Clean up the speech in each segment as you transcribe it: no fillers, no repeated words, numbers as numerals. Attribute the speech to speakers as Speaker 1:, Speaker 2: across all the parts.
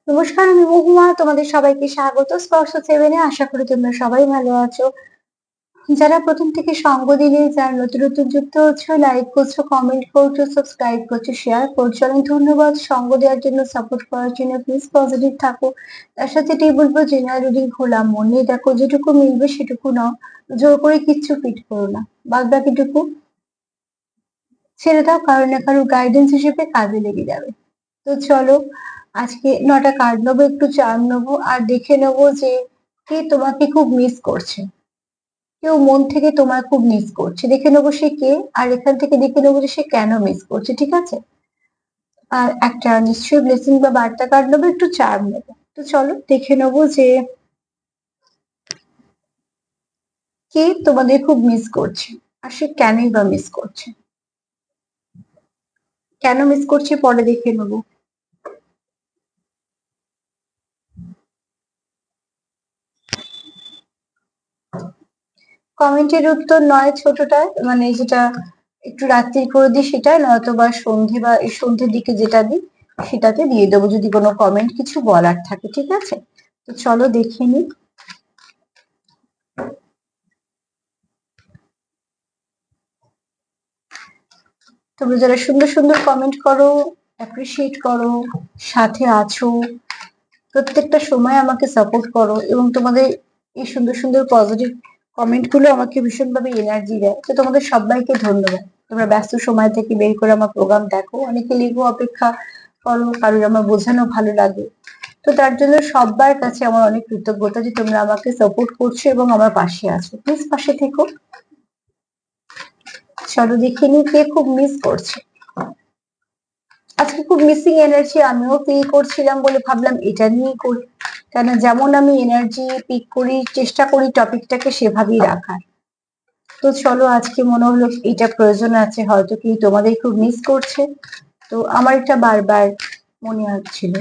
Speaker 1: নমস্কার, আমি মহুয়া। তোমাদের সবাইকে স্বাগত স্পর্শ সেভেনে। আশা করি তোমরা সবাই ভালো আছো। যারা প্রথম থেকে সঙ্গ দিলে, যারা নতুন নতুন যুক্ত হচ্ছে, লাইক করছো, কমেন্ট করছো, সাবস্ক্রাইব করছো, শেয়ার করছো, অনেক ধন্যবাদ। সঙ্গ দেওয়ার জন্য, সাপোর্ট করার জন্য। প্লিজ পজিটিভ থাকো। তার সাথে এটাই বলবো, জেনারেল রিডিং খোলা মনে দেখো, যেটুকু মিলবে সেটুকু নাও। জোর করে কিচ্ছু ফিট করো না। বাদ বাকিটুকু ছেড়ে দাও, কারো না কারো গাইডেন্স হিসেবে কাজে লেগে যাবে। তো চলো, আজকে 9টা কার্ড নেবো, একটু চার্ম নেবো, আর দেখে নেবো যে কে তোমাকে খুব মিস করছে। কেউ মন থেকে তোমায় খুব মিস করছে, দেখে নেবো সে কে। আর এখান থেকে দেখে নেবো যে সে কেন মিস করছে, ঠিক আছে? আর একটা নিশ্চয়ই ব্লেসিং বা বার্তা কার্ড নেবো, একটু চার্ম নেবো। তো চলো দেখে নেবো যে কে তোমাদের খুব মিস করছে, আর সে কেনই বা মিস করছে। কেন মিস করছে পরে দেখে নেবো। কমেন্টের উত্তর নয় ছোটটায়, মানে যেটা একটু রাত্রি করে দিই সেটাই, নয়তো বা সন্ধে বা এই সন্ধ্যের দিকে যেটা দিই সেটাতে দিয়ে দেবো, যদি কোনো কমেন্ট কিছু বলার থাকে, ঠিক আছে? তো চলো দেখে নিই। তোমরা যারা সুন্দর সুন্দর কমেন্ট করো, অ্যাপ্রিসিয়েট করো, সাথে আছো, প্রত্যেকটা সময় আমাকে সাপোর্ট করো, এবং তোমাদের এই সুন্দর সুন্দর পজিটিভ কমেন্ট গুলো আমাকে ভীষণভাবে এনার্জি দেয়। তো তোমাদের সবাইকে ধন্যবাদ। তোমরা ব্যস্ত সময় থেকে বের করে আমার প্রোগ্রাম দেখো, অনেকে লিখবো অপেক্ষা করো, কারোর আমার বোঝানো ভালো লাগে। তো তার জন্য সবার কাছে আমার অনেক কৃতজ্ঞতা যে তোমরা আমাকে সাপোর্ট করছো এবং আমার পাশে আছো। প্লিজ পাশে থেকো। চলো দেখে নিই কে খুব মিস করছে। আজকে খুব মিসিং এনার্জি আমিও ফিল করছিলাম বলে ভাবলাম এটা নিয়েই করি। কেন, যেমন আমি এনার্জি পিক করি, চেষ্টা করি টপিকটাকে সেভাবেই রাখার। তো চলো, আজকে মনে হলো এটা প্রয়োজন আছে, হয়তো কি তোমাদের খুব মিস করছে। তো আমার এটা বারবার মনে হচ্ছিল।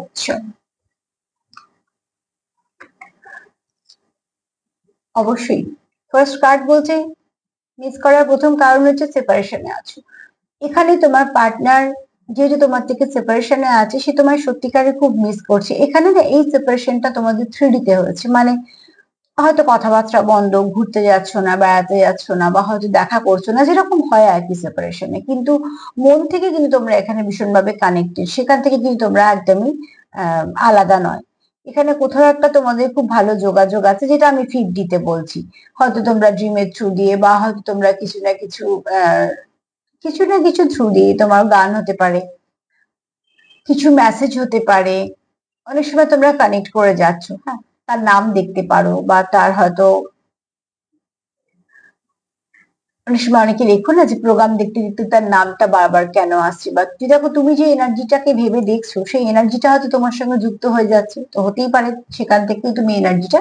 Speaker 1: আচ্ছা, অবশ্যই। ফার্স্ট কার্ড বলছে মিস করার প্রথম কারণ হচ্ছে সেপারেশনে আছো। এখানে তোমার পার্টনার যেহেতু তোমার থেকে সেপারেশনে আছে, সে তোমার সত্যিকারে খুব মিস করছে। এখানে না এই সেপারেশনটা তোমাদের 3D-তে হয়েছে, মানে হয়তো কথাবার্তা বন্ধ, ঘুরতে যাচ্ছ না, বেড়াতে যাচ্ছ না, বা হয়তো দেখা করছো না, যেরকম হয় আর কি সেপারেশনে, কিন্তু মন থেকে কিন্তু তোমরা এখানে ভীষণভাবে কানেক্টেড। সেখান থেকে কিন্তু তোমরা একদমই আলাদা নয়। এখানে কোথাও একটা তোমাদের খুব ভালো যোগাযোগ আছে, যেটা আমি 5D-তে বলছি। হয়তো তোমরা ড্রিমের থ্রু দিয়ে, বা হয়তো তোমরা কিছু না কিছু কিছু না কিছু থ্রু দিয়ে, তোমার গান হতে পারে, কিছু মেসেজ হতে পারে, অনেক সময় তোমরা কানেক্ট করে যাচ্ছ। হ্যাঁ, তার নাম দেখতে পারো, বা তার হয়তো অনেক সময় অনেকে লেখো না যে প্রোগ্রাম দেখতে দেখতে তার নামটা বারবার কেন আসছে, বা দেখো তুমি যে এনার্জিটাকে ভেবে দেখছো সেই এনার্জিটা হয়তো তোমার সঙ্গে যুক্ত হয়ে যাচ্ছে, তো হতেই পারে সেখান থেকেই তুমি এনার্জিটা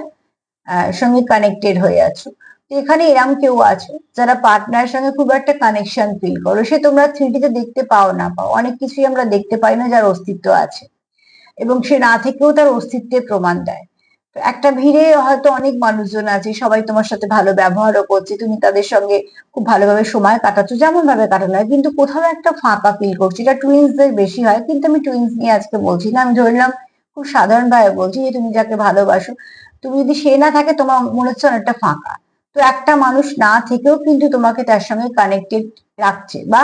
Speaker 1: সঙ্গে কানেক্টেড হয়ে আছো। তো এখানে এরম কেউ আছে যারা পার্টনারের সঙ্গে খুব একটা কানেকশন ফিল করো। সে তোমরা 3D-তে দেখতে পাও না পাও, অনেক কিছুই আমরা দেখতে পাই না যার অস্তিত্ব আছে, এবং সে না থেকেও তার অস্তিত্বের প্রমাণ দেয়। তো একটা ভিড়ে হয়তো অনেক মানুষজন আছে, সবাই তোমার সাথে ভালো ব্যবহারও করছে, তুমি তাদের সঙ্গে খুব ভালোভাবে সময় কাটাচ্ছ, যেমন ভাবে কাটানো হয়, কিন্তু কোথাও একটা ফাঁকা ফিল করছি। এটা টুইন্সদের বেশি হয়, কিন্তু আমি টুইন্স নিয়ে আজকে বলছি না, আমি ধরলাম খুব সাধারণ ভাবে বলছি যে তুমি যাকে ভালোবাসো, তুমি যদি সে না থাকে তোমার মনে হচ্ছে অনেকটা ফাঁকা। তো একটা মানুষ না থেকেও কিন্তু তোমাকে তার সঙ্গে কানেক্টেড রাখছে, বা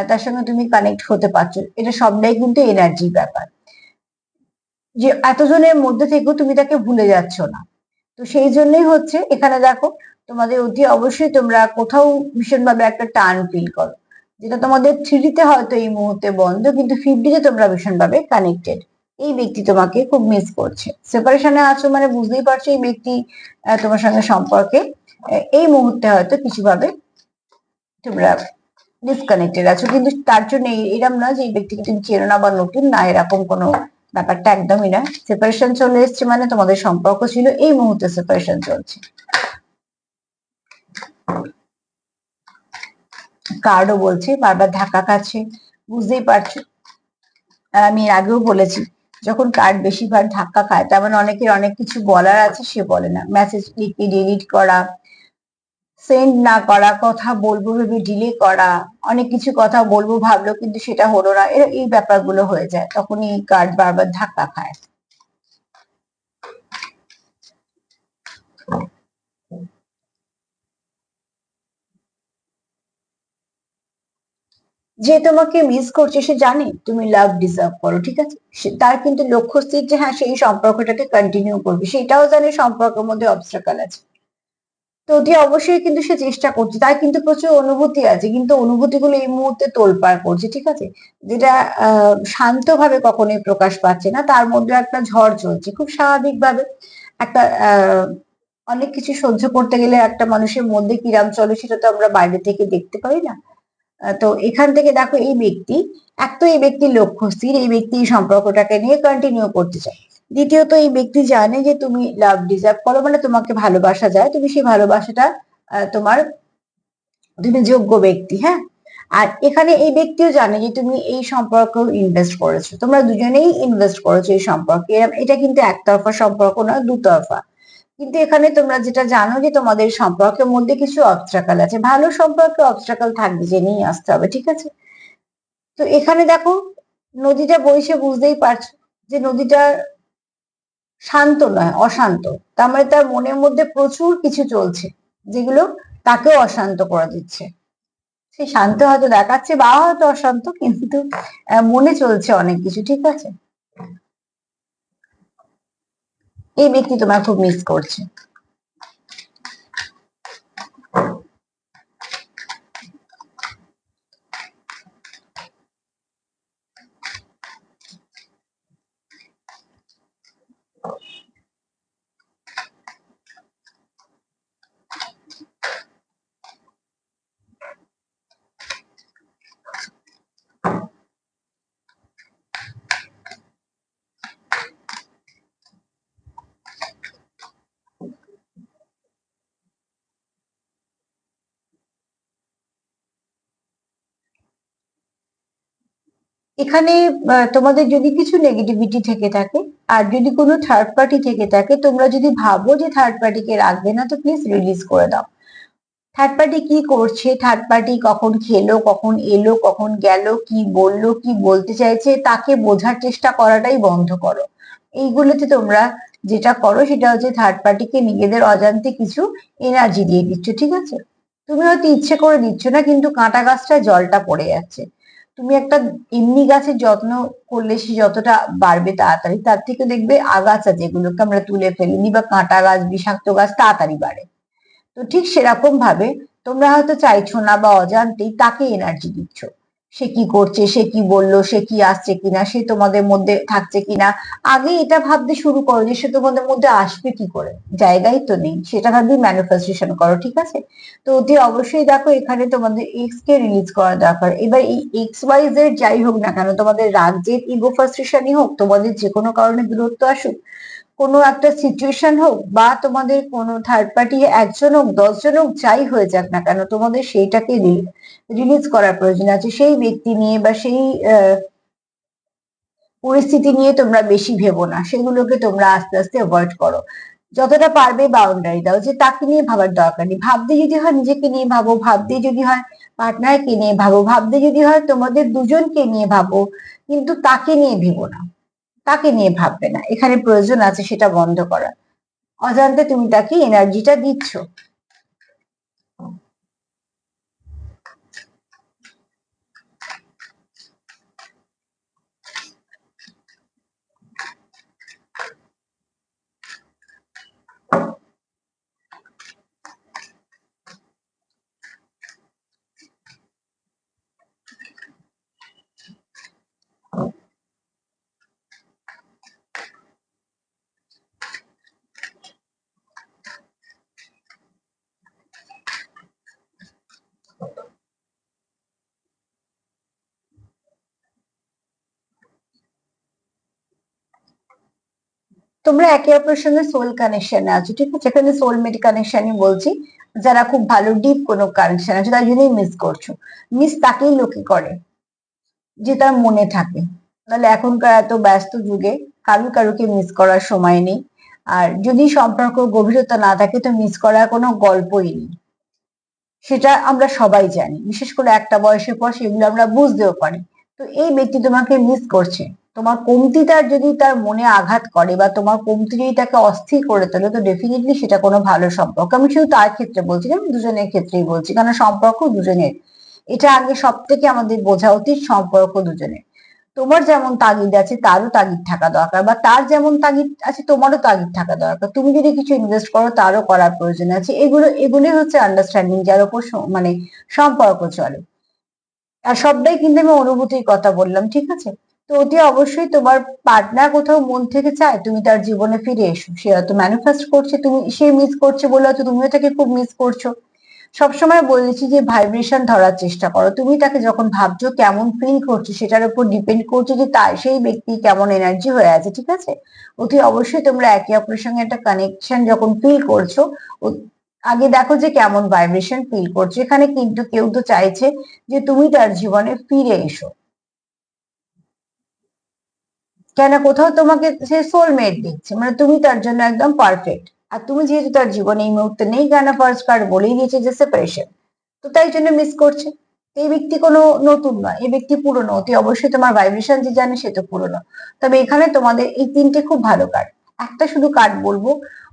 Speaker 1: তার সঙ্গে তুমি কানেক্ট হতে পারছো। এটা সবটাই কিন্তু এনার্জির ব্যাপার, যে এতজনের মধ্যে থেকেও তুমি তাকে ভুলে যাচ্ছ না। তো সেই জন্যই হচ্ছে এখানে দেখো, তোমাদের অতি অবশ্যই তোমরা কোথাও ভীষণভাবে একটা টান ফিল করো, যেটা তোমাদের 3D-তে হয়তো এই মুহূর্তে বন্ধ, কিন্তু 5D-তে তোমরা ভীষণভাবে কানেক্টেড। এই ব্যক্তি তোমাকে খুব মিস করছে। সেপারেশনে আছো মানে বুঝতেই পারছো এই ব্যক্তি তোমার সঙ্গে সম্পর্কে এই মুহূর্তে হয়তো কিছুভাবে তোমরা ডিসকানেক্টেড আছো, কিন্তু তার জন্য এরম না যে এই ব্যক্তিকে তুমি চেনো না বা নতুন না, এরকম কোনো ব্যাপারটা একদমই না। সেপারেশন চলে এসছে মানে তোমাদের সম্পর্ক ছিল, এই মুহূর্তে সেপারেশন চলছে। কার্ডও বলছে বারবার ধাক্কা খাচ্ছে, বুঝতেই পারছো। আর আমি এর আগেও বলেছি, যখন কার্ড বেশিবার ধাক্কা খায় তার মানে অনেকের অনেক কিছু বলার আছে, সে বলে না। মেসেজ লিখে ডিলিট করা, সেন্ড না করা, কথা বলবো ভেবে ডিলে করা, অনেক কিছু কথা বলবো ভাবলো কিন্তু সেটা হলো না, এই ব্যাপারগুলো হয়ে যায়, তখনই কার্ড বারবার ধাক্কা খায়। যে তোমাকে মিস করছে সে জানে তুমি লাভ ডিজার্ভ করো, ঠিক আছে। তার কিন্তু লক্ষ্য স্থির যে হ্যাঁ সেই সম্পর্কটাকে কন্টিনিউ করবে, সেটাও জানে সম্পর্কের মধ্যে অবস্ট্রাকল আছে। তো অতি অবশ্যই কিন্তু সে চেষ্টা করছে, তার কিন্তু প্রচুর অনুভূতি আছে, কিন্তু অনুভূতিগুলো এই মুহূর্তে তোলপাড় করছে, ঠিক আছে। যেটা শান্তভাবে কখনোই প্রকাশ পাচ্ছে না, তার মধ্যে একটা ঝড় চলছে খুব স্বাভাবিকভাবে। একটা অনেক কিছু সহ্য করতে গেলে একটা মানুষের মধ্যে কিরাম চলে সেটা তো আমরা বাইরে থেকে দেখতে পাই না। তো এখান থেকে দেখো এই ব্যক্তি, এক তো এই ব্যক্তির লক্ষ্য স্থির, এই ব্যক্তি এই সম্পর্কটাকে নিয়ে কন্টিনিউ করতে চায়। দ্বিতীয়ত এই ব্যক্তি জানে যে তুমি লাভ ডিজার্ভ করো, মানে তোমাকে ভালোবাসা যায়, তুমি সেই ভালোবাসাটা তোমার, তুমি যোগ্য ব্যক্তি, হ্যাঁ। আর এখানে এই ব্যক্তিও জানে যে তুমি এই সম্পর্ক ইনভেস্ট করেছো, তোমরা দুজনেই ইনভেস্ট করেছো এই সম্পর্কে, এটা কিন্তু একতরফা সম্পর্ক নয়, দুতরফা। কিন্তু এখানে তোমরা যেটা জানো যে তোমাদের সম্পর্কের মধ্যে কিছু অবস্ট্রাকল আছে, ভালো সম্পর্কে অবস্ট্রাকল থাকবে, জেনেই আসতে হবে, ঠিক আছে। তো এখানে দেখো নদীটা বইছে, বুঝতেই পারছো যে নদীটা শান্ত নয়, অশান্ত। তার মানে তার মনের মধ্যে প্রচুর কিছু চলছে যেগুলো তাকেও অশান্ত করে দিচ্ছে। সে শান্ত হয়তো দেখাচ্ছে বা হয়তো অশান্ত, কিন্তু মনে চলছে অনেক কিছু, ঠিক আছে। এই ব্যক্তি তোমার খুব মিস করছে। এখানে তোমাদের যদি কিছু নেগেটিভিটি থেকে থাকে, আর যদি কোনো থার্ড পার্টি থেকে থাকে, তোমরা যদি ভাবো যে থার্ড পার্টিকে রাখবে না, তো প্লিজ রিলিজ করে দাও। থার্ড পার্টি কি করছে, থার্ড পার্টি কখন খেলো, কখন এলো, কখন গেল, কি বললো, কি বলতে চাইছে, তাকে বোঝার চেষ্টা করাটাই বন্ধ করো। এইগুলোতে তোমরা যেটা করো সেটা হচ্ছে থার্ড পার্টিকে নিজেদের অজান্তে কিছু এনার্জি দিয়ে দিচ্ছ, ঠিক আছে। তুমি হয়তো ইচ্ছে করে দিচ্ছ না, কিন্তু কাঁটা গাছটায় জলটা পড়ে যাচ্ছে। তুমি একটা এমনি গাছের যত্ন করলে সে যতটা বাড়বে তাড়াতাড়ি, তার থেকে দেখবে আগাছা যেগুলোকে আমরা তুলে ফেলিনি বা কাঁটা গাছ, বিষাক্ত গাছ তাড়াতাড়ি বাড়ে। তো ঠিক সেরকম ভাবে তোমরা হয়তো চাইছো না বা অজান্তেই তাকে এনার্জি দিচ্ছ। সে কি করছে, সে কি বললো, সে কি আসছে কিনা, সে তোমাদের মধ্যে থাকছে কিনা। আগে এটা ভাবতে শুরু করো যে সে তোমাদের মধ্যে আসবে কি করে, জায়গাই তো নেই, সেটা ভাবি ম্যানিফেস্টেশন করো, ঠিক আছে। তো অতি অবশ্যই দেখো এখানে তোমাদের এক্স কে রিলিজ করা দরকার। এবার এই এক্স ওয়াই জেড যাই হোক না কেন, তোমাদের রাগ জেদ ইগো ফ্রাস্ট্রেশনই হোক, তোমাদের যে কোনো কারণে দূরত্ব আসুক, কোনো একটা সিচুয়েশন হোক, বা তোমাদের কোনো থার্ড পার্টি একজন হোক, 10 জন হোক, যাই হয়ে যাক না কেন, তোমাদের সেইটাকে রিলিজ করার প্রয়োজন আছে। সেই ব্যক্তি নিয়ে বা সেই পরিস্থিতি নিয়ে তোমরা বেশি ভেবো না, সেগুলোকে তোমরা আস্তে আস্তে অ্যাভয়েড করো। যতটা পারবে বাউন্ডারি দাও, যে তাকে নিয়ে ভাবার দরকার নেই। ভাবতে যদি হয় নিজেকে নিয়ে ভাবো, ভাবতে যদি হয় পার্টনারকে নিয়ে ভাবো, ভাবতে যদি হয় তোমাদের দুজনকে নিয়ে ভাবো, কিন্তু তাকে নিয়ে ভেবো না, তাকে নিয়ে ভাববে না। এখানে প্রয়োজন আছে সেটা বন্ধ করা। অজান্তে তুমি তাকে এনার্জিটা দিচ্ছ। তোমরা একে অপরের সঙ্গে সোল কানেকশনে আছো, ঠিক আছে? এখানে সোলমেট কানেকশনই বলছি। যারা খুব ভালো ডিপ কোনো কানেকশন আছে তার জন্যই মিস করছো। মিস তাকেই লোকে করে যে তার মনে থাকে। নাহলে এখনকার এত ব্যস্ত যুগে কারুকে মিস করার সময় নেই। আর যদি সম্পর্ক গভীরতা না থাকে তো মিস করার কোনো গল্পই নেই। সেটা আমরা সবাই জানি, বিশেষ করে একটা বয়সের পর সেগুলো আমরা বুঝতেও পারি। তো এই ব্যক্তি তোমাকে মিস করছে, তোমার কমতিটার যদি তার মনে আঘাত করে বা তোমার কমতি যদি তাকে অস্থির করে তোলে, তো ডেফিনেটলি সেটা কোনো ভালো সম্পর্ক। আমি শুধু তার ক্ষেত্রে বলছি না, আমি দুজনের ক্ষেত্রেই বলছি, কারণ সম্পর্ক দুজনের। এটা আগে সব থেকে আমাদের বোঝা উচিত, সম্পর্ক দুজনের। তোমার যেমন তাগিদ আছে তারও তাগিদ থাকা দরকার, বা তার যেমন তাগিদ আছে তোমারও তাগিদ থাকা দরকার। তুমি যদি কিছু ইনভেস্ট করো তারও করার প্রয়োজন আছে। এগুলোই হচ্ছে আন্ডারস্ট্যান্ডিং, যার উপর মানে সম্পর্ক চলে। আর সবটাই কিন্তু আমি অনুভূতির কথা বললাম, ঠিক আছে? তো অতি অবশ্যই তোমার পার্টনার কোথাও মন থেকে চায় তুমি তার জীবনে ফিরে এসো। সে হয়তো ম্যানিফেস্ট করছে, তুমি সে মিস করছে বলে হয়তো তুমিও তাকে খুব মিস করছো। সবসময় বলেছি যে ভাইব্রেশন ধরার চেষ্টা করো। তুমি তাকে যখন ভাবছো কেমন ফিল করছো সেটার উপর ডিপেন্ড করছে যে তার সেই ব্যক্তি কেমন এনার্জি হয়ে আছে, ঠিক আছে? অতি অবশ্যই তোমরা একে অপরের সঙ্গে একটা কানেকশন যখন ফিল করছো, আগে দেখো যে কেমন ভাইব্রেশন ফিল করছো। এখানে কিন্তু কেউ তো চাইছে যে তুমি তার জীবনে ফিরে এসো। কেন, কোথাও তোমাকে সে সোলমেট দেখছে, মানে তুমি তার জন্য একদম পারফেক্ট। আর তুমি যেহেতু তার জীবনে এই মুহূর্তে নেই, কেন ফার্স্ট কার্ড বলেই দিয়েছে যে সেপারেশন, তো তাই জন্য মিস করছে। এই ব্যক্তি কোনো নতুন নয়, এই ব্যক্তি পুরনো। অতি অবশ্যই তোমার ভাইব্রেশন যে জানে সে তো পুরনো। তবে এখানে তোমাদের এই তিনটে খুব ভালো কার্ড। একটা শুধু কার্ড বলবো,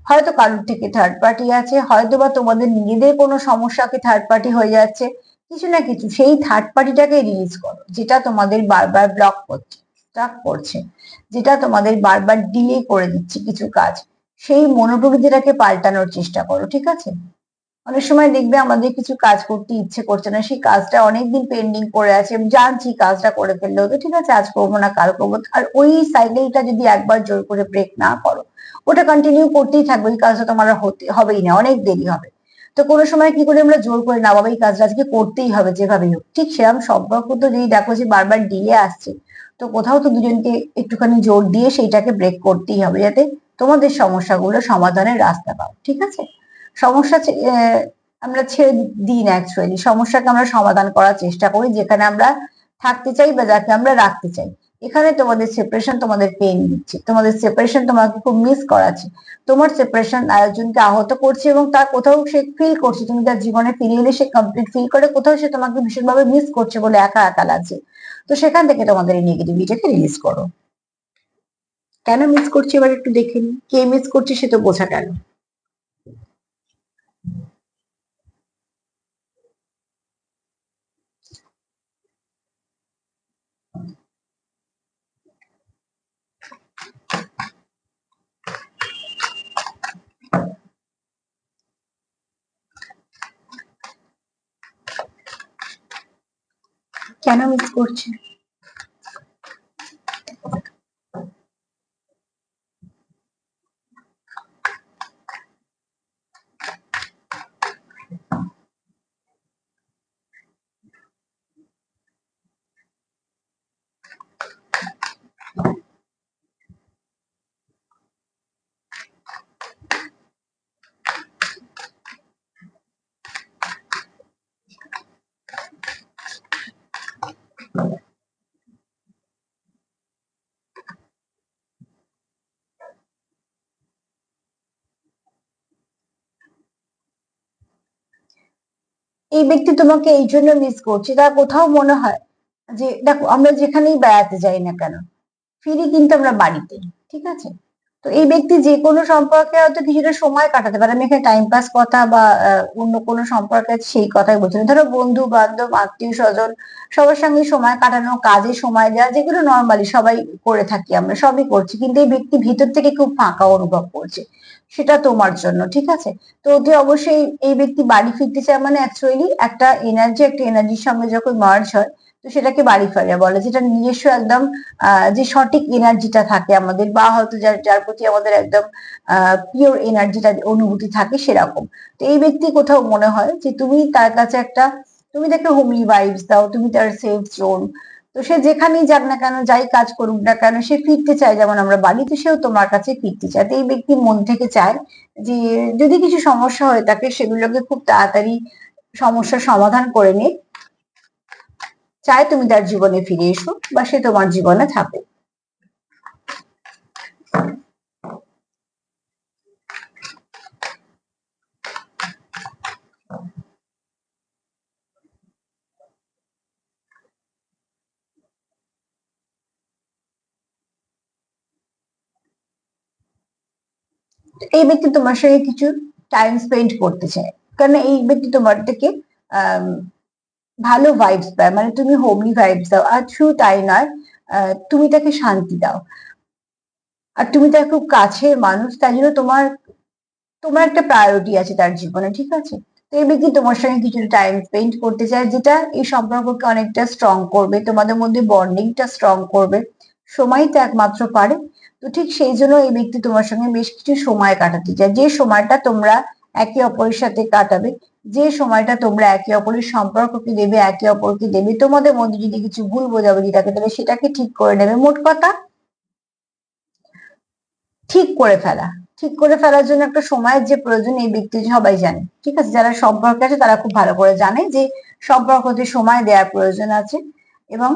Speaker 1: হয়তো কারোর থেকে থার্ড পার্টি আছে, হয়তো বা তোমাদের নিজেদের কোনো সমস্যাকে থার্ড পার্টি হয়ে যাচ্ছে। কিছু না কিছু সেই থার্ড পার্টিটাকে রিলিজ করো, যেটা তোমাদের বারবার ব্লক করছে, স্টাক করছে, যেটা তোমাদের বারবার ডিলে করে দিচ্ছে কিছু কাজ। সেই মনোপ্রকৃতিটাকে পাল্টানোর চেষ্টা করো, ঠিক আছে? অনেক সময় দেখবে আমাদের কিছু কাজ করতে ইচ্ছে করছে না, সেই কাজটা অনেকদিন পেন্ডিং করে আছে, আমি জানছি কাজটা করে ফেললে হতো, ঠিক আছে, আজ করবো না কাল করবো। আর ওই সাইকেলটা যদি একবার জোর করে ব্রেক না করো, ওটা কন্টিনিউ করতেই থাকবে, ওই কাজটা তোমার আর হবেই না, অনেক দেরি হবে। তো কোনো সময় কি করে আমরা জোর করে না, বাবা এই কাজটা আজকে করতেই হবে যেভাবেই হোক, ঠিক সেরকম সম্পর্ক তো যদি দেখো যে বারবার ডিলে আসছে, তো কোথাও তো দুজনকে একটুখানি জোর দিয়ে সেইটাকে ব্রেক করতেই হবে, যাতে তোমাদের সমস্যাগুলো সমাধানের রাস্তা পাও, ঠিক আছে? সমস্যা আমরা ছেড়ে দিই না, অ্যাকচুয়ালি সমস্যাকে আমরা সমাধান করার চেষ্টা করি, যেখানে আমরা থাকতে চাই বা যাকে আমরা রাখতে চাই। এখানে তোমাদের সেপারেশন তোমাদের পেইন দিচ্ছে, তোমাদের সেপারেশন তোমাকে খুব মিস করাচ্ছে, তোমার সেপারেশন আরেকজনকে আহত করছে, এবং তার কোথাও সে ফিল করছে তুমি তার জীবনে ফিরে এলে সে কমপ্লিট ফিল করে, কোথাও সে তোমাকে ভীষণভাবে মিস করছে বলে একা একা লাগছে। তো সেখান থেকে তোমাদের এই নেগেটিভিটিকে রিলিজ করো। কেন মিস করছে এবার একটু দেখে নি, কে মিস করছে সে তো বোঝা গেল। কেন মিস করছে? এই ব্যক্তি তোমাকে এই জন্য মিস করছে, তার কোথাও মনে হয় যে দেখো আমরা যেখানেই বেড়াতে যাই না কেন, ফিরি কিন্তু আমরা বাড়িতে, ঠিক আছে? তো এই ব্যক্তি যে কোনো সম্পর্কে হয়তো কিছুটা সময় কাটাতে পারে, আমি এখানে টাইম পাস কথা বা অন্য কোনো সম্পর্কে সেই কথাই বলছি না। ধরো বন্ধু বান্ধব আত্মীয় স্বজন সবার সঙ্গে সময় কাটানো, কাজে সময় দেওয়া, যেগুলো নর্মালি সবাই করে থাকি, আমরা সবই করছি, কিন্তু এই ব্যক্তি ভিতর থেকে খুব ফাঁকা অনুভব করছে, সেটা তোমার জন্য, ঠিক আছে? তো অতি অবশ্যই এই ব্যক্তি বাড়ি ফিরতে চায়, মানে অ্যাকচুয়ালি একটা এনার্জির সঙ্গে যখন মার্জ হয়, তো সেটাকে বাড়ি ফেরা বলে, যেটা নিজস্ব একদম যে সঠিক এনার্জিটা থাকে আমাদের, বা হয়তো যার যার প্রতি আমাদের একদম পিওর এনার্জিটা অনুভূতি থাকে সেরকম। তো এই ব্যক্তি কোথাও মনে হয় যে তুমি তার কাছে একটা, তুমি তাকে হোমলি ভাইবস দাও, তুমি তার সেফ জোন। তো তো সে যেখানেই যাক না কেন, যাই কাজ করুক না কেন, সে ফিরতে চায়। যেমন আমরা বাড়িতে, সেও তোমার কাছে ফিরতে চায়। তো এই ব্যক্তি মন থেকে চায় যে যদি কিছু সমস্যা হয়ে থাকে সেগুলোকে খুব তাড়াতাড়ি সমস্যার সমাধান করে নিয়ে চায় তুমি তার জীবনে ফিরে এসো বা সে তোমার জীবনে থাকে। এই ব্যক্তি তোমার সঙ্গে কিছু টাইম স্পেন্ড করতে চায়, কারণ এই ব্যক্তি তোমার থেকে আহ ভালো ভাইবস পায়, মানে তুমি হোমলি ভাইবস দাও। আর শুধু তাই নয়, তুমি তাকে শান্তি দাও। আর তুমি তার খুব কাছের মানুষ, তাই জন্য তোমার তোমার একটা প্রায়োরিটি আছে তার জীবনে, ঠিক আছে? তো এই ব্যক্তি তোমার সঙ্গে কিছু টাইম স্পেন্ড করতে চায়, যেটা এই সম্পর্ককে অনেকটা স্ট্রং করবে, তোমাদের মধ্যে বন্ডিংটা স্ট্রং করবে। সময় তো একমাত্র পারে। তো ঠিক সেই জন্য এই ব্যক্তি তোমার সঙ্গে বেশ কিছু সময় কাটাতে চায়, যে সময়টা তোমরা একে অপরের সাথে কাটাবে, যে সময়টা তোমরা একে অপরের সম্পর্ককে দেবে, একে অপরকে দেবে। তোমাদের মধ্যে যদি কিছু ভুল বোঝাবুঝি থাকে তাহলে সেটাকে ঠিক করে নেবে। মোট কথা, ঠিক করে ফেলা। ঠিক করে ফেলার জন্য একটা সময়ের যে প্রয়োজন এই ব্যক্তি সবাই জানে, ঠিক আছে? যারা সম্পর্কে আছে তারা খুব ভালো করে জানে যে সম্পর্কতে সময় দেওয়ার প্রয়োজন আছে, এবং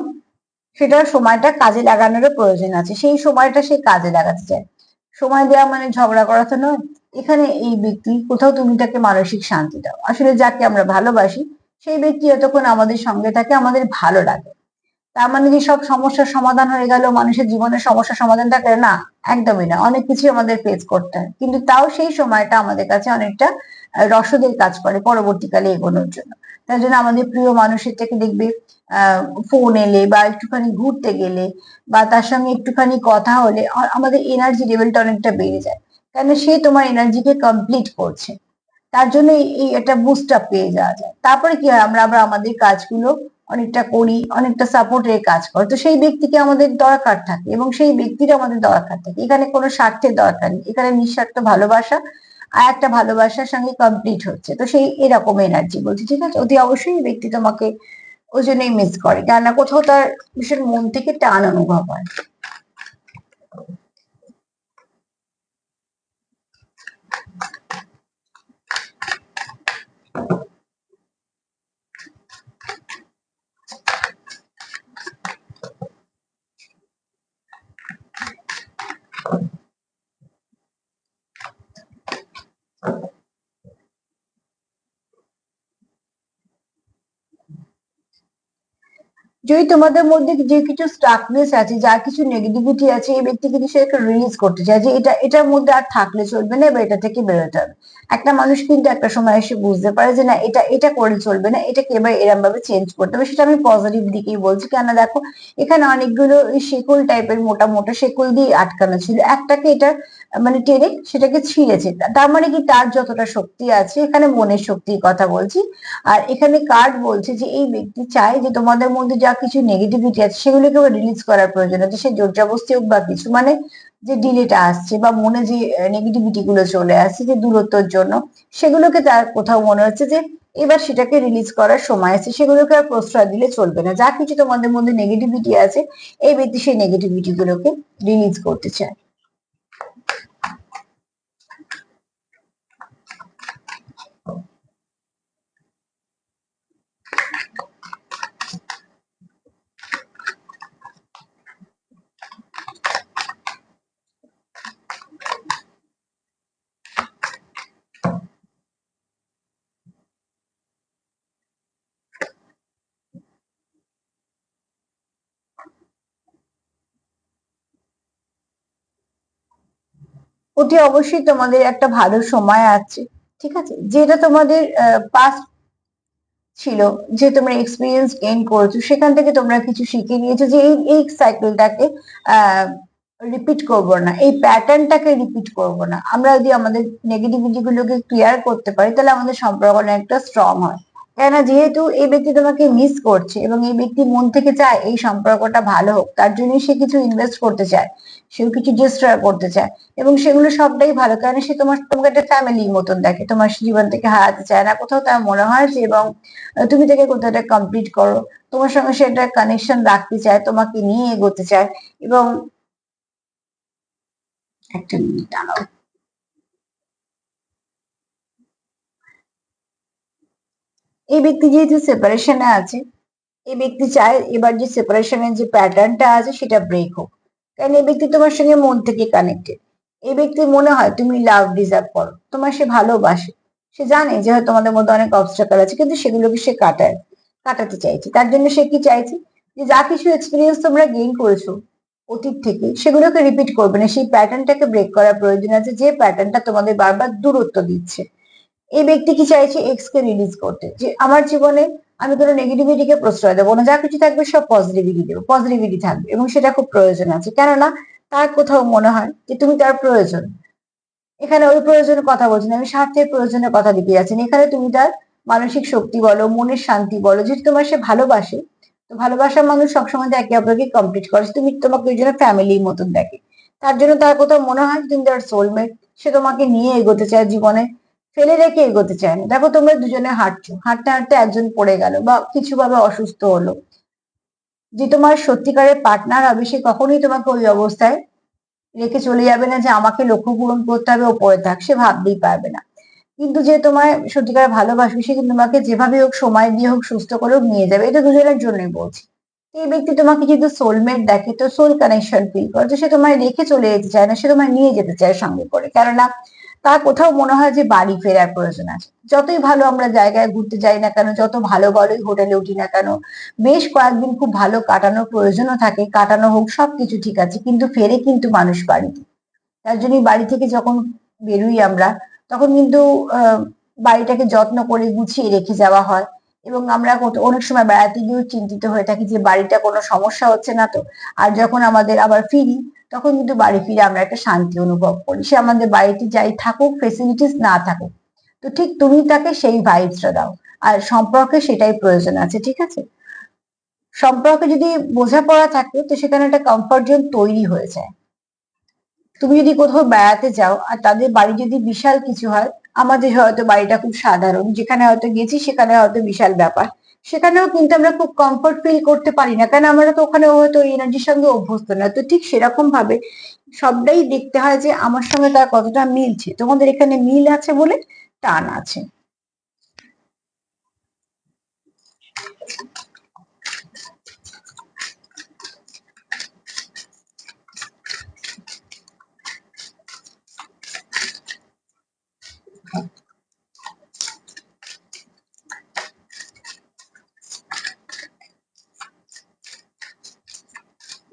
Speaker 1: সেটার সময়টা কাজে লাগানোরও প্রয়োজন আছে। সেই সময়টা সে কাজে লাগাতে চায়। সময় দেওয়া মানে ঝগড়া করা তো নয়। এখানে এই ব্যক্তি কোথাও তুমি তাকে মানসিক শান্তি দাও। আসলে যাকে আমরা ভালোবাসি সেই ব্যক্তি যতক্ষণ আমাদের সঙ্গে থাকে আমাদের ভালো লাগে। তার মানে যে সব সমস্যার সমাধান হয়ে গেল, মানুষের জীবনের সমস্যার সমাধান থাকে না, একদমই না। অনেক কিছু আমাদের ফেস করতে হয়, কিন্তু তাও সেই সময়টা আমাদের কাছে অনেকটা রসদের কাজ করে পরবর্তীকালে এগোনোর জন্য। তার জন্য আমাদের প্রিয় মানুষের থেকে দেখবে ফোন এলে বা একটুখানি ঘুরতে গেলে বা তার সঙ্গে একটুখানি কথা হলে আমাদের এনার্জি লেভেলটা অনেকটা বেড়ে যায়, কেন সে তোমার এনার্জিকে কমপ্লিট করছে। তার জন্য এই একটা বুস্ট আপ পেয়ে যাওয়া যায়। তারপরে কি হয়, আমরা আবার আমাদের কাজগুলো অনেকটা করি, অনেকটা সাপোর্টের কাজ করে। তো সেই ব্যক্তিকে আমাদের দরকার থাকে এবং সেই ব্যক্তির আমাদের দরকার থাকে। এখানে কোনো স্বার্থের দরকার নেই, এখানে নিঃস্বার্থ ভালোবাসা আর একটা ভালোবাসার সঙ্গে কমপ্লিট হচ্ছে। তো সেই এরকম এনার্জি বলছি, ঠিক আছে? অতি অবশ্যই এই ব্যক্তি তোমাকে ওই জন্যই মিস করে, কেননা কোথাও তার ভীষণ মন থেকে টান অনুভব হয়। যদি তোমাদের মধ্যে যে কিছু স্টাকনেস আছে, যা কিছু নেগেটিভিটি আছে, এই ব্যক্তি কিন্তু সেটাকে রিলিজ করতে চায়, যে এটার মধ্যে আর থাকলে চলবে না, বা এটা থেকে বেরোতে হবে। একটা মানুষ কিন্তু একটা সময় এসে বুঝতে পারে যে না, এটা এটা করে চলবে না, এটাকে এবার এরম ভাবে চেঞ্জ করতে হবে। সেটা আমি পজিটিভ দিকেই বলছি, কেন দেখো এখানে অনেকগুলো শেকল টাইপের মোটা মোটা শেকল দিয়ে আটকানো ছিল, একটাকে এটা মানে টেনে সেটাকে ছিঁড়েছে। তার মানে কি, তার যতটা শক্তি আছে, এখানে মনের শক্তির কথা বলছি। আর এখানে কার্ড বলছে যে এই ব্যক্তি চায় যে তোমাদের মধ্যে যা কিছু নেগেটিভিটি আছে সেগুলোকে রিলিজ করার প্রয়োজন আছে। সে জোর জবরদস্তি হোক বা কিছু, মানে যে ডিলেটা আসছে বা মনে যে নেগেটিভিটি গুলো চলে আসছে যে দূরত্বের জন্য, সেগুলোকে তার কোথাও মনে হচ্ছে যে এবার সেটাকে রিলিজ করার সময় আছে। সেগুলোকে আর প্রশ্রয় দিলে চলবে না। যা কিছু তোমাদের মধ্যে নেগেটিভিটি আছে, এই ব্যক্তি সেই নেগেটিভিটি গুলোকে রিলিজ করতে চায়। অতি অবশ্যই তোমাদের একটা ভালো সময় আছে, ঠিক আছে? যেটা তোমাদের পাস্ট ছিল, যে তোমরা এক্সপিরিয়েন্স গেইন করেছো, সেখান থেকে তোমরা কিছু শিখে নিয়েছো যে এই এই সাইকেলটাকে আহ রিপিট করবো না, এই প্যাটার্নটাকে রিপিট করবো না। আমরা যদি আমাদের নেগেটিভিটি গুলোকে ক্লিয়ার করতে পারি তাহলে আমাদের সম্পর্ক অনেকটা স্ট্রং হয়। কেননা যেহেতু এই ব্যক্তি তোমাকে মিস করছে এবং এই ব্যক্তি মন থেকে চায় এই সম্পর্কটা ভালো হোক, তার জন্য সে কিছু ইনভেস্ট করতে চায়, সেও কিছু ডিস্ট্রয় করতে চায়, এবং সেগুলো সবটাই ভালো, কারণ সে তোমাকে একটা ফ্যামিলির মতন দেখে, তোমার জীবন থেকে হারাতে চায় না। কোথাও তার মনে হয় যে, এবং তুমি তাকে কোথাও একটা কমপ্লিট করো, তোমার সঙ্গে সে একটা কানেকশন রাখতে চায়, তোমাকে নিয়ে এগোতে চায়। এবং একটা মিনিট দাঁড়াও, এই ব্যক্তি যেহেতু সেপারেশনে আছে, এই ব্যক্তি চায় এবার যে সেপারেশনের যে প্যাটার্নটা আছে সেটা ব্রেক হোক। কারণ এই ব্যক্তি তোমার সঙ্গে মন থেকে কানেক্টেড। এই ব্যক্তির মনে হয় তুমি লাভ ডিজার্ভ করো, তোমার সে ভালোবাসে। সে জানে যে হয়তো তোমাদের মধ্যে অনেক অবস্ট্রাকল আছে, কিন্তু সেগুলোকে সে কাটাতে চাইছে। তার জন্য সে কি চাইছে, যে যা কিছু এক্সপিরিয়েন্স তোমরা গেইন করেছো অতীত থেকে, সেগুলোকে রিপিট করবে না। সেই প্যাটার্নটাকে ব্রেক করার প্রয়োজন আছে, যে প্যাটার্নটা তোমাদের বারবার দূরত্ব দিচ্ছে। এই ব্যক্তি কি চাইছে, এক্স কে রিলিজ করতে, যে আমার জীবনে আমি কোনো নেগেটিভিটিকে প্রশ্রয় দেবো না, যা কিছু থাকবে সব পজিটিভিটি দেবো, পজিটিভিটি থাকবে। এবং সেটা খুব প্রয়োজন আছে, কেননা তার কোথাও মনে হয় যে তুমি তার প্রয়োজন। এখানে ওই প্রয়োজনের কথা বলছি না, আমি স্বার্থের প্রয়োজনের কথা দিতে যাচ্ছি না। এখানে তুমি তার মানসিক শক্তি বলো, মনের শান্তি বলো, যেহেতু তোমার সে ভালোবাসে। তো ভালোবাসার মানুষ সবসময় তো একে অপরকে কমপ্লিট করে, তুমি তোমাকে ওই জন্য ফ্যামিলির মতন দেখে। তার জন্য তার কোথাও মনে হয় তুমি তার সোলমেট। সে তোমাকে নিয়ে এগোতে চায় জীবনে, ফেলে রেখে এগোতে চায় না। দেখো তোমরা দুজনে হাঁটছো, হাঁটতে হাঁটতে একজন পড়ে গেল বা কিছু ভাবে অসুস্থ হলো, যে তোমার সত্যিকারের পার্টনার হবে সে কখনোই তোমাকে ওই অবস্থায় রেখে চলে যাবে না, যে আমাকে লক্ষ্য পূরণ করতে হবে ও পড়ে থাক, সে ভাবতেই পারবে না। কিন্তু যে তোমায় সত্যিকার ভালোবাসবে, সে কিন্তু তোমাকে যেভাবে হোক, সময় দিয়ে হোক, সুস্থ করে হোক নিয়ে যাবে। এটা দুজনের জন্যই বলছি। এই ব্যক্তি তোমাকে যেহেতু সোলমেট দেখে, তো সোল কানেকশন ফিল করে, তো সে তোমায় রেখে চলে যেতে চায় না, সে তোমায় নিয়ে যেতে চায় সঙ্গে করে। কেননা তার কোথাও মনে হয় যে বাড়ি ফেরার প্রয়োজন আছে। যতই ভালো আমরা জায়গায় ঘুরতে যাই না কেন, যত ভালো ভালোই হোটেলে উঠি না কেন, বেশ কয়েকদিন খুব ভালো কাটানোর প্রয়োজনও থাকে, কাটানো হোক, সবকিছু ঠিক আছে, কিন্তু ফেরে কিন্তু মানুষ বাড়িতে। তার জন্যই বাড়ি থেকে যখন বেরোই আমরা, তখন কিন্তু আহ, বাড়িটাকে যত্ন করে গুছিয়ে রেখে যাওয়া হয়। এবং আমরা অনেক সময় বেড়াতে গিয়েও চিন্তিত হয়ে থাকি যে বাড়িটা কোনো সমস্যা হচ্ছে না তো। আর যখন আমাদের আবার ফিরি, তখন কিন্তু বাড়ি ফিরে আমরা একটা শান্তি অনুভব করি, সে আমাদের বাড়িতে যাই থাকুক, ফেসিলিটিস না থাকুক। তো ঠিক তুমি তাকে সেই ভাইবসটা দাও। আর সম্পর্কে সেটাই প্রয়োজন আছে, ঠিক আছে? সম্পর্কে যদি বোঝাপড়া থাকে, তো সেখানে একটা কমফর্ট জোন তৈরি হয়ে যায়। তুমি যদি কোথাও বেড়াতে যাও আর তাদের বাড়ি যদি বিশাল কিছু হয়, আমাদের হয়তো বাড়িটা খুব সাধারণ, যেখানে হয়তো গেছি সেখানে হয়তো বিশাল ব্যাপার, সেখানেও কিন্তু আমরা খুব কমফর্ট ফিল করতে পারি না, কারণ আমরা তো ওখানে হয়তো ওই এনার্জির সঙ্গে অভ্যস্ত না। তো ঠিক সেরকম ভাবে সবটাই দেখতে হয় যে আমার সঙ্গে তার কতটা মিলছে। তোমাদের এখানে মিল আছে বলে টান আছে।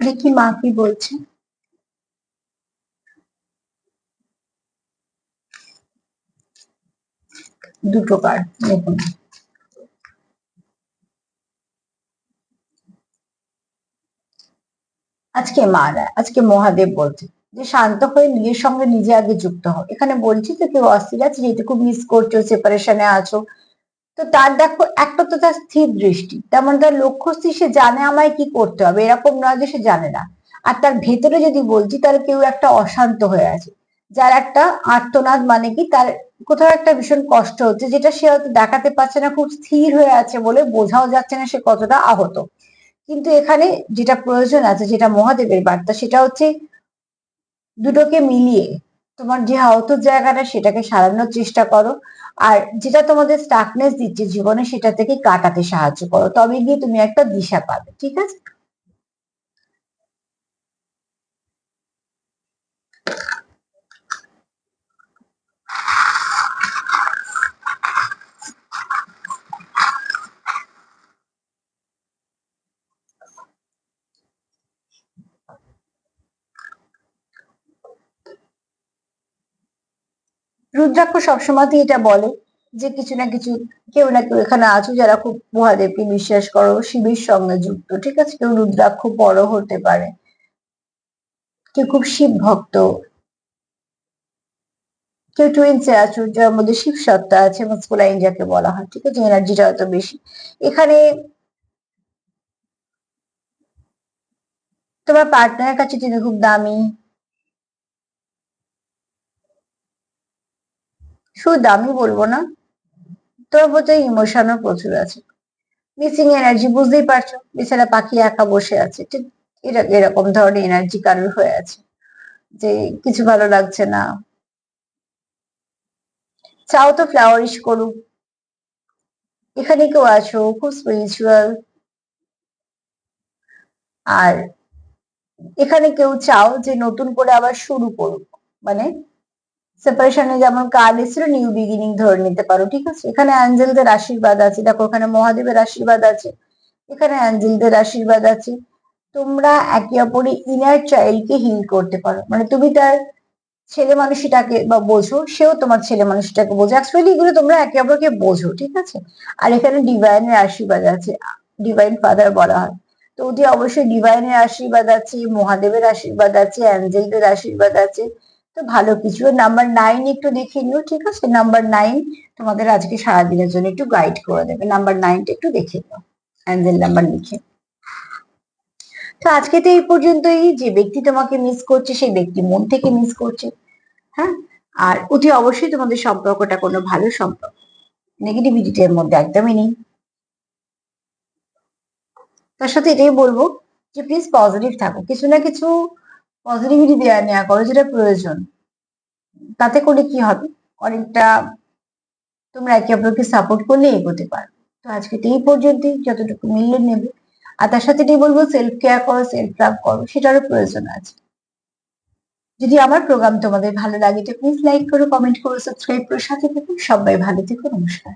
Speaker 1: দেখি মা কি বলছে। দুটো কার্ড দেখুন। আজকে মহাদেব বলছে যে শান্ত হয়ে নিজের সঙ্গে নিজে আগে যুক্ত হও। এখানে বলছি যে কেউ অস্থির আছে, যেহেতু খুব মিস করছো, সেপারেশনে আছো। তো তার দেখো, একটা তো তার স্থির দৃষ্টি, তার মানে তার লক্ষ্য স্থির, সে জানে আমায় কি করতে হবে, এরকম নয় যে সে জানে না। আর তার ভেতরে যদি বলছি, তাহলে কেউ একটা অশান্ত হয়ে আছে, যার একটা আর্তনাদ, মানে কি তার কোথাও একটা ভীষণ কষ্ট হচ্ছে, যেটা সে হয়তো দেখাতে পারছে না, খুব স্থির হয়ে আছে বলে বোঝাও যাচ্ছে না সে কতটা আহত। কিন্তু এখানে যেটা প্রয়োজন আছে, যেটা মহাদেবের বার্তা, সেটা হচ্ছে দুটোকে মিলিয়ে তোমার যে আহত জায়গাটা সেটাকে সারানোর চেষ্টা করো। আর যেটা তোমাদের স্টাকনেস দিচ্ছে জীবনে, সেটা থেকে কাটাতে সাহায্য করো, তবে গিয়ে তুমি একটা দিশা পাবে, ঠিক আছে? রুদ্রাক্ষ সবসময়ই এটা বলে যে কিছু না কিছু, কেউ না কেউ এখানে আছো যারা খুব মহাদেবকে বিশ্বাস করো, শিবের সঙ্গে যুক্ত, ঠিক আছে? কেউ রুদ্রাক্ষ বড় হতে পারে, কেউ খুব শিব ভক্ত, কেউ টুইন্সে আছো যার মধ্যে শিব সত্তা আছে, মাস্কুলাইন যাকে বলা হয়, ঠিক আছে? এনার্জিটা হয়তো বেশি এখানে। তোমার পার্টনারের কাছে তুমি খুব দামি, শুধু দামি বলবো না, তোমার প্রতি ইমোশনও প্রচুর আছে। মিসিং এনার্জি, বুঝতেই পারছো, বেচারা পাখি একা বসে আছে, ঠিক এরকম ধরনের এনার্জি কারোর হয়ে আছে, যে কিছু ভালো লাগছে না। চাও তো ফ্লাওয়ারিশ করুক, এখানে কেউ আছো খুব স্পিরিচুয়াল, আর এখানে কেউ চাও যে নতুন করে আবার শুরু করুক, মানে সেপারেশনে যেমন কার্ড এসেছিল, নিউ বিগিনিং ধরে নিতে পারো, ঠিক আছে। এখানে অ্যাঞ্জেলদের আশীর্বাদ আছে, দেখো ওখানে মহাদেবের আশীর্বাদ আছে, এখানে অ্যাঞ্জেলদের আশীর্বাদ আছে। তোমরা একে অপরের ইনার চাইল্ডকে হিল করতে পারো, মানে তুমি তার ছেলে মানুষটাকে বা বোঝো, সেও তোমার ছেলে মানুষটাকে বোঝো, অ্যাকচুয়ালি এগুলো তোমরা একে অপরকে বোঝো, ঠিক আছে। আর এখানে ডিভাইনের আশীর্বাদ আছে, ডিভাইন ফাদার বলা হয়, তো অতি অবশ্যই ডিভাইনের আশীর্বাদ আছে, মহাদেবের আশীর্বাদ আছে, অ্যাঞ্জেলদের আশীর্বাদ আছে। তো ভালো কিছু। নাম্বার 9 একটু দেখে নিও, ঠিক আছে। নাম্বার 9 তোমাদের আজকে সারাদিনের জন্য একটু গাইড করে দেবে, নাম্বার 9টা একটু দেখে নিও অ্যাঞ্জেল নাম্বার লিখে। তো আজকে তো এই পর্যন্তই। যে ব্যক্তি তোমাকে মিস করছে সেই ব্যক্তি মন থেকে মিস করছে, হ্যাঁ। আর অতি অবশ্যই তোমাদের সম্পর্কটা কোনো ভালো সম্পর্ক, নেগেটিভিটির মধ্যে একদমই নেই। তার সাথে এটাই বলবো যে প্লিজ পজিটিভ থাকো, কিছু না কিছু পজিটিভিটি দেওয়া নেওয়া করো যেটা প্রয়োজন। তাতে করে কি হবে, অনেকটা তোমরা একে অপরকে সাপোর্ট করলে এগোতে পারো। তো আজকে তো এই পর্যন্তই, যতটুকু মিললে নেবে। আর তার সাথে এটাই বলবো, সেলফ কেয়ার করো, সেলফ লাভ করো, সেটারও প্রয়োজন আছে। যদি আমার প্রোগ্রাম তোমাদের ভালো লাগে তো প্লিজ লাইক করো, কমেন্ট করো, সাবস্ক্রাইব করো, সাথে থাকুন। সবাই ভালো থেকো, নমস্কার।